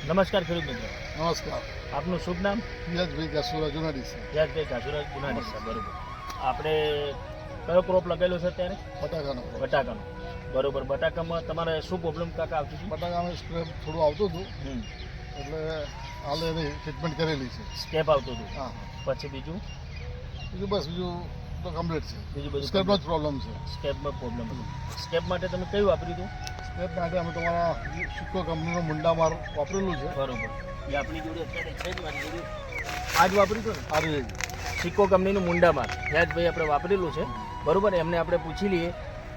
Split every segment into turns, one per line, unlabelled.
નમસ્કાર ખેડૂત મિત્રો,
નમસ્કાર.
આપનું શુભ નામ?
યશભાઈ ઘાસુરા જુનાડી છે.
યાદભાઈ ઘાસુરા જુનાડી છે. બરોબર. આપણે કયો ક્રોપ લગાવેલો છે અત્યારે?
બટાકાનો.
બટાકાનો. બરોબર. બટાકામાં તમારે શું પ્રોબ્લેમ કાકા આવતી હતી?
બટાકામાં સ્ક્રેપ થોડું આવતું હતું, એટલે હાલ એની ટ્રીટમેન્ટ કરેલી છે.
સ્કેપ આવતું હતું.
હા.
પછી બીજું
બીજું તો કમ્પ્લીટ છે.
બીજું બધું
સ્ક્રેપનો જ પ્રોબ્લેમ છે.
સ્કેપમાં પ્રોબ્લેમ હતું. સ્કેપ માટે તમે કયું વાપર્યું હતું?
સ્ક્રેપ માટે અમે તમારા સિક્કો કંપનીનો મુંડામાર વાપરેલું છે.
બરોબર. એ આપણી જોડે અત્યારે છે જ મારી જોડે. આ જ વાપર્યું હતું ને?
સારું
સિક્કો કંપનીનું મુંડામાર યાદભાઈ આપણે વાપરેલું છે. બરોબર. એમને આપણે પૂછી લઈએ,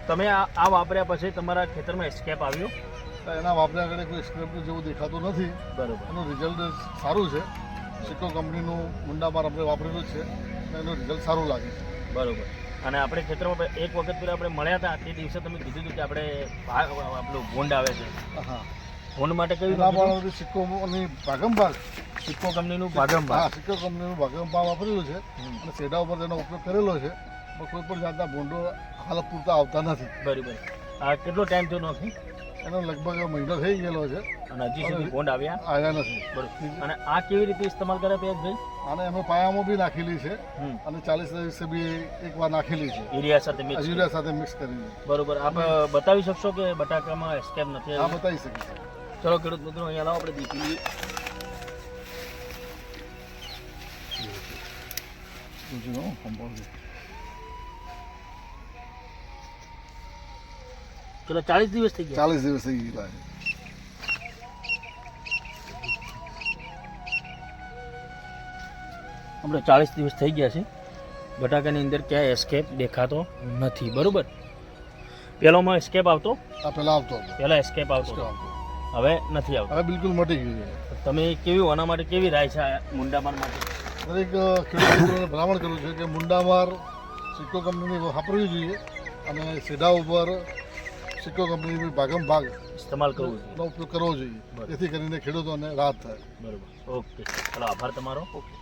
તમે આ વાપર્યા પછી તમારા ખેતરમાં સ્કેપ આવ્યો?
એના વાપર્યા આગળ કોઈ સ્ક્રેપનું જેવું દેખાતું નથી.
બરોબર.
એનું રિઝલ્ટ સારું છે. સિક્કો કંપનીનું મુંડામાર આપણે વાપરેલું જ છે અને એનું રિઝલ્ટ સારું લાગે છે.
બરોબર. અને આપણે ખેતરમાં એક વખત પહેલાં આપણે મળ્યા હતા, તે દિવસે તમે કીધું હતું કે આપણે આપણું ભૂંડ આવે છે.
હા.
ભૂંડ માટે કયું
એના
વાપર્યું?
પણ સિક્કોની ભાગમભાગ.
સિક્કો કંપનીનું ભાગમ
હા, સિક્કો કંપનીનું ભાગમભાગ વાપરેલું છે અને સેડા ઉપર તેનો ઉપયોગ કરેલો છે. પણ કોઈ પણ જાતના ભૂંડો હાલ પૂરતા આવતા નથી.
બરાબર. આ કેટલો ટાઈમ થયો નથી?
એનો લગભગ મહિનો થઈ ગયેલો છે
અને હજી સુધી ભૂંડ આવ્યા
નથી.
બરોબર. અને આ કેવી રીતે ઇસ્તેમાલ કરે ભાઈ?
અને અમે પાયામાં બી નાખેલી છે અને 40 દિવસે બી એકવાર નાખેલી છે
યુરિયા સાથે મિક્સ.
યુરિયા સાથે મિક્સ કરીને.
બરોબર. આપ બતાવી શકશો કે બટાકામાં સ્કેપ નથી?
હા, બતાવી શકીએ.
ચલો ખેડૂત મિત્રો, અહીંયા લાવો, આપણે દેખી લઈએ. ચલો 40 દિવસ થઈ ગયા.
40 દિવસ થઈ ગયેલા છે.
આપણે 40 દિવસ થઈ ગયા છે. બટાકાની અંદર ક્યાંય એસ્કેપ દેખાતો નથી. બરોબર. પહેલોમાં એસ્કેપ આવતો?
આ પહેલા આવતો હતો.
પહેલા એસ્કેપ આવતો હતો. હવે નથી આવતો.
હવે બિલકુલ મટી ગયું છે.
તમે કેવી આના માટે કેવી રાય છે આ મુંડામાર માટે?
દરેક ખેડૂત મિત્રોને ભલામણ કરું છું કે મુંડામાર સિક્કો કંપનીની વાપરવી જોઈએ અને સીધા ઉપર સિક્કો કંપનીની ભાગમભાગ
ઇસ્તેમાલ કરવું
નો ઉપયોગ કરવો જોઈએ, જેથી કરીને ખેડૂતોને રાહત થાય.
બરોબર. ઓકે. ચલો, આભાર તમારો.
ઓકે.